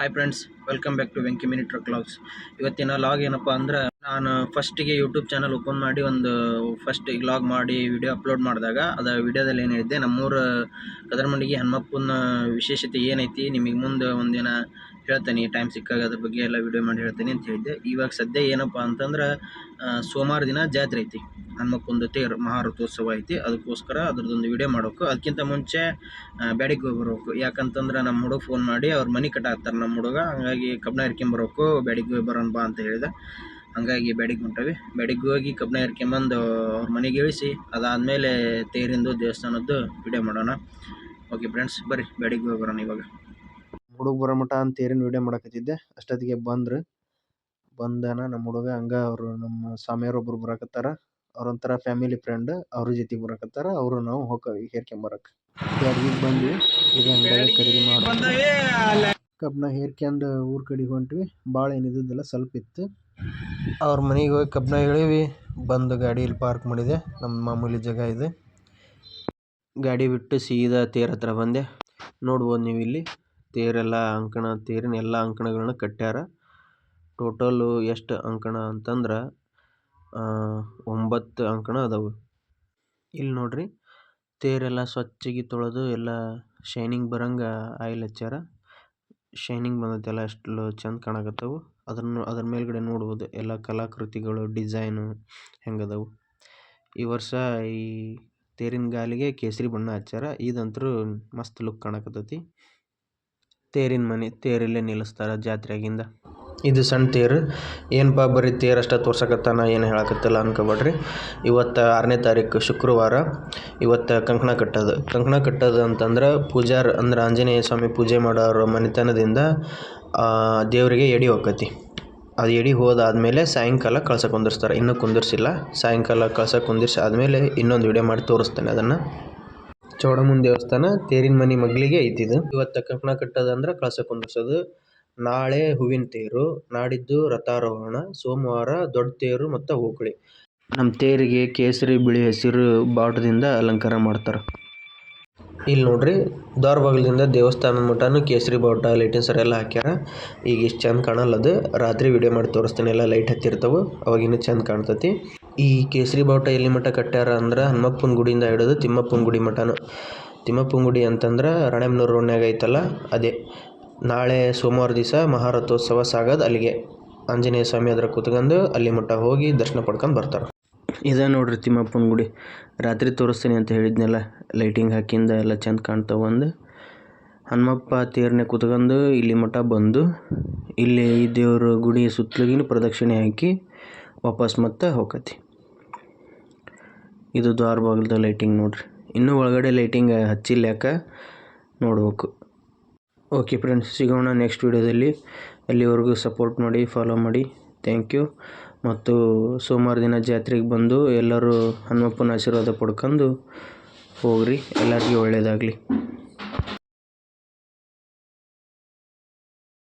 Hi friends, welcome back to Venki mini truck logs. ಇವತ್ತಿನ log ಏನಪ್ಪ ಅಂದ್ರೆ, ನಾನು ಫಸ್ಟಿಗೆ ಯೂಟ್ಯೂಬ್ ಚಾನಲ್ ಓಪನ್ ಮಾಡಿ ಫಸ್ಟ್ ಲಾಗ್ ಮಾಡಿ ವಿಡಿಯೋ ಅಪ್ಲೋಡ್ ಮಾಡಿದಾಗ ವಿಡಿಯೋದಲ್ಲಿ ಏನು ಹೇಳಿದ್ದೆ, ನಮ್ಮೂರ ಕದರಮಂಡಿಗೆ ಹನುಮಪ್ಪನ ವಿಶೇಷತೆ ಏನೈತಿ ನಿಮಗೆ ಮುಂದೆ ಒಂದಿನ ಹೇಳ್ತೇನೆ, ಟೈಮ್ ಸಿಕ್ಕಾಗ ಅದ್ರ ಬಗ್ಗೆ ಎಲ್ಲ ವಿಡಿಯೋ ಮಾಡಿ ಹೇಳ್ತೇನೆ ಅಂತ ಹೇಳಿದ್ದೆ. ಇವಾಗ ಸದ್ಯ ಏನಪ್ಪ ಅಂತಂದ್ರೆ, ಸೋಮವಾರ ದಿನ ಜಾತ್ರೆ ಐತಿ, ಹನುಮಪ್ಪಂದು ತೇರು ಮಹಾರಥೋತ್ಸವ ಐತಿ. ಅದಕ್ಕೋಸ್ಕರ ಅದ್ರದ್ದೊಂದು ವಿಡಿಯೋ ಮಾಡಬೇಕು. ಅದಕ್ಕಿಂತ ಮುಂಚೆ ಬ್ಯಾಡಿಗೆ ಹೋಗಿ ಬರ್ಬೇಕು. ಯಾಕಂತಂದ್ರೆ ನಮ್ಮ ಹುಡುಗ ಫೋನ್ ಮಾಡಿ ಅವ್ರ ಮನೆ ಕಟ್ಟಾಕ್ತಾರೆ ನಮ್ಮ ಹುಡುಗ, ಹಂಗಾಗಿ ಕಬ್ಬನ ಹರ್ಕೊಂಬರ್ಬೇಕು, ಬ್ಯಾಡಿಗೆ ಹೋಗಿ ಬರೋಣ ಬಾ ಅಂತ ಹೇಳಿದೆ. ಹಂಗಾಗಿ ಬ್ಯಾಡಿಗೆ ಹೊಂಟವಿ. ಬ್ಯಾಡಿಗೆ ಹೋಗಿ ಕಬ್ಬನ ಹರ್ಕೊಂಬಂದು ಅವ್ರ ಮನೆಗೆ ಇಳಿಸಿ, ಅದಾದಮೇಲೆ ತೇರಿಂದು ದೇವಸ್ಥಾನದ್ದು ವಿಡಿಯೋ ಮಾಡೋಣ. ಓಕೆ ಫ್ರೆಂಡ್ಸ್, ಬರ್ರಿ ಬ್ಯಾಡಿಗೆ ಹೋಗಿ ಬರೋಣ. ಇವಾಗ ಹುಡುಗ ಬರೋ ಮಟ ಅಂತ ತೇರಿನ ವಿಡಿಯೋ ಮಾಡಕತ್ತಿದ್ದೆ. ಅಷ್ಟೊತ್ತಿಗೆ ಬಂದನ ನಮ್ಮ ಹುಡುಗ. ಹಂಗೆ ಅವರು ನಮ್ಮ ಸ್ವಾಮಿಯರೊಬ್ಬರು ಬರಾಕತ್ತಾರ, ಅವ್ರೊಂಥರ ಫ್ಯಾಮಿಲಿ ಫ್ರೆಂಡ್, ಅವ್ರ ಜೊತೆಗೆ ಬರಾಕತ್ತಾರ. ಅವರು ನಾವು ಹೋಗ್ತೀವಿ ಹೇರ್ಕೊಂಬರಕ್ಕೆ. ಬ್ಯಾಡಿಗೆ ಬಂದ್ವಿ, ಇದೇ ಅಂಗಡಿಯಾಗ ಖರೀದಿ ಮಾಡಿ ಕಬ್ಬನ ಹೇರ್ಕೊಂಡು ಊರ ಕಡೆಗೆ ಹೊಂಟ್ವಿ. ಭಾಳ ಏನಿದ್ದಿದ್ದಿಲ್ಲ, ಸ್ವಲ್ಪ ಇತ್ತು. ಅವ್ರ ಮನೆಗೆ ಹೋಗಿ ಕಬ್ಬನ ಹೇಳಿವಿ. ಬಂದು ಗಾಡಿ ಇಲ್ಲಿ ಪಾರ್ಕ್ ಮಾಡಿದೆ, ನಮ್ಮ ಮಾಮೂಲಿ ಜಾಗ ಇದೆ. ಗಾಡಿ ಬಿಟ್ಟು ಸೀದಾ ತೇರ್ ಹತ್ರ ಬಂದೆ. ನೋಡ್ಬೋದು ನೀವು ಇಲ್ಲಿ ತೇರೆಲ್ಲ ತೇರಿನ ಎಲ್ಲ ಅಂಕಣಗಳನ್ನ ಕಟ್ಟ್ಯಾರ. ಟೋಟಲು ಎಷ್ಟು ಅಂಕಣ ಅಂತಂದ್ರೆ 9 ಅಂಕಣ ಅದಾವು. ಇಲ್ಲಿ ನೋಡ್ರಿ, ತೇರೆಲ್ಲ ಸ್ವಚ್ಛಗೆ ತೊಳೆದು ಎಲ್ಲ ಶೈನಿಂಗ್ ಬರಂಗೆ ಆಯಿಲ್ ಹಚ್ಚಾರ. ಶೈನಿಂಗ್ ಬಂದೈತೆಲ್ಲ, ಎಷ್ಟು ಚಂದ ಕಾಣಕತ್ತವು. ಅದ್ರ ಮೇಲ್ಗಡೆ ನೋಡ್ಬೋದು ಎಲ್ಲ ಕಲಾಕೃತಿಗಳು, ಡಿಸೈನು ಹೆಂಗದವು. ಈ ವರ್ಷ ಈ ತೇರಿನ ಗಾಲಿಗೆ ಕೇಸರಿ ಬಣ್ಣ ಹಚ್ಚಾರ. ಇದಂತರೂ ಮಸ್ತ್ ಲುಕ್ ಕಾಣಕತ್ತೈತಿ. ತೇರಿನ ಮನೆ, ತೇರಲ್ಲೇ ನಿಲ್ಲಿಸ್ತಾರ ಜಾತ್ರೆಯಾಗಿಂದ. ಇದು ಸಣ್ಣ ತೇರು. ಏನಪ್ಪ ಬರೀ ತೇರಷ್ಟ ತೋರ್ಸಕತ್ತಾನ, ಏನು ಹೇಳಕತ್ತಿಲ್ಲ ಅನ್ಕೋಬೇಡ್ರಿ. ಇವತ್ತು 6ನೇ ತಾರೀಕು ಶುಕ್ರವಾರ. ಇವತ್ತು ಕಂಕಣ ಕಟ್ಟೋದು ಅಂತಂದ್ರೆ ಪೂಜಾರ್ ಅಂದ್ರೆ ಆಂಜನೇಯ ಸ್ವಾಮಿ ಪೂಜೆ ಮಾಡೋರ ಮನೆತನದಿಂದ ದೇವರಿಗೆ ಎಡೆ ಹೋಕ್ಕತಿ. ಅದು ಎಡೆ ಹೋದಾದ್ಮೇಲೆ ಸಾಯಂಕಾಲ ಕಳಸ ಕುಂದಿರ್ಸ್ತಾರೆ. ಇನ್ನೂ ಕುಂದಿರ್ಸಿಲ್ಲ, ಸಾಯಂಕಾಲ ಕಳಸ ಕುಂದಿರ್ಸಿ ಆದಮೇಲೆ ಇನ್ನೊಂದು ವಿಡಿಯೋ ಮಾಡಿ ತೋರಿಸ್ತೇನೆ ಅದನ್ನು. ಚೌಡಮ್ಮನ ದೇವಸ್ಥಾನ ತೇರಿನ ಮನೆ ಮಗ್ಲಿಗೆ ಐತಿದು. ಇವತ್ತು ಕಂಕಣ ಕಟ್ಟೋದಂದ್ರೆ ಕಳಸ ಕುಂದಿರ್ಸೋದು. ನಾಳೆ ಹೂವಿನ ತೇರು, ನಾಡಿದ್ದು ರಥಾರೋಹಣ, ಸೋಮವಾರ ದೊಡ್ಡ ತೇರು ಮತ್ತು ಓಕಳಿ. ನಮ್ಮ ತೇರಿಗೆ ಕೇಸರಿ ಬಿಳಿ ಹಸಿರು ಬಾವುಟದಿಂದ ಅಲಂಕಾರ ಮಾಡ್ತಾರೆ. ಇಲ್ಲಿ ನೋಡ್ರಿ, ದ್ವಾರ ಬಾಗಿಲಿಂದ ದೇವಸ್ಥಾನದ ಮಟನೂ ಕೇಸರಿ ಬಾವುಟ, ಲೈಟಿನ ಸರ ಎಲ್ಲ ಹಾಕ್ಯಾರ. ಈಗ ಇಷ್ಟು ಚಂದ ಕಾಣಲ್ಲ, ಅದು ರಾತ್ರಿ ವಿಡಿಯೋ ಮಾಡಿ ತೋರಿಸ್ತೇನೆ. ಎಲ್ಲ ಲೈಟ್ ಹತ್ತಿರ್ತಾವೆ, ಅವಾಗ ಇನ್ನೂ ಚಂದ ಕಾಣ್ತೈತಿ. ಈ ಕೇಸರಿ ಬಾವುಟ ಎಲ್ಲಿ ಮಠ ಕಟ್ಟ್ಯಾರ ಅಂದ್ರೆ ಹನುಮಪ್ಪನ ಗುಡಿಯಿಂದ ಹಿಡಿದು ತಿಮ್ಮಪ್ಪನ ಗುಡಿ ಮಠನು. ತಿಮ್ಮಪ್ಪನ ಗುಡಿ ಅಂತಂದ್ರೆ ರಾಣೆಬೆನ್ನೂರು ರೋಡ್ನ್ಯಾಗ ಐತಲ್ಲ ಅದೇ. ನಾಳೆ ಸೋಮವಾರ ದಿವಸ ಮಹಾರಥೋತ್ಸವ ಸಾಗೋದು ಅಲ್ಲಿಗೆ. ಆಂಜನೇಯ ಸ್ವಾಮಿ ಅದರ ಕೂತ್ಕೊಂಡು ಅಲ್ಲಿ ಮಟ್ಟ ಹೋಗಿ ದರ್ಶನ ಪಡ್ಕೊಂಡು ಬರ್ತಾರೆ. ಇದೇ ನೋಡ್ರಿ ತಿಮ್ಮಪ್ಪನ ಗುಡಿ. ರಾತ್ರಿ ತೋರಿಸ್ತೀನಿ ಅಂತ ಹೇಳಿದ್ನೆಲ್ಲ, ಲೈಟಿಂಗ್ ಹಾಕಿಂದ ಎಲ್ಲ ಚಂದ ಕಾಣ್ತಾವೆ. ಒಂದು ಹನುಮಪ್ಪ ತೇರನ್ನೇ ಕೂತ್ಕೊಂಡು ಇಲ್ಲಿ ಮಠ ಬಂದು, ಇಲ್ಲಿ ಈ ದೇವ್ರ ಗುಡಿ ಸುತ್ತಲಿಗಿನ ಪ್ರದಕ್ಷಿಣೆ ಹಾಕಿ ವಾಪಸ್ ಮತ್ತೆ ಹೋಗತಿ. ಇದು ದ್ವಾರ ಬಾಗಿಲ್ದ ಲೈಟಿಂಗ್ ನೋಡ್ರಿ. ಇನ್ನೂ ಒಳಗಡೆ ಲೈಟಿಂಗ್ ಹಚ್ಚಿಲ್ಲ, ಯಾಕೆ ನೋಡ್ಬೇಕು. ಓಕೆ ಫ್ರೆಂಡ್ಸ್, ಸಿಗೋಣ ನೆಕ್ಸ್ಟ್ ವಿಡಿಯೋದಲ್ಲಿ. ಅಲ್ಲಿವರೆಗೂ ಸಪೋರ್ಟ್ ಮಾಡಿ, ಫಾಲೋ ಮಾಡಿ. Thank you. ಮತ್ತು ಸೋಮವಾರ ದಿನ ಜಾತ್ರೆಗೆ ಬಂದು ಎಲ್ಲರೂ ಹನುಮಪ್ಪನ ಆಶೀರ್ವಾದ ಪಡ್ಕೊಂಡು ಹೋಗ್ರಿ. ಎಲ್ಲರಿಗೂ ಒಳ್ಳೆಯದಾಗಲಿ.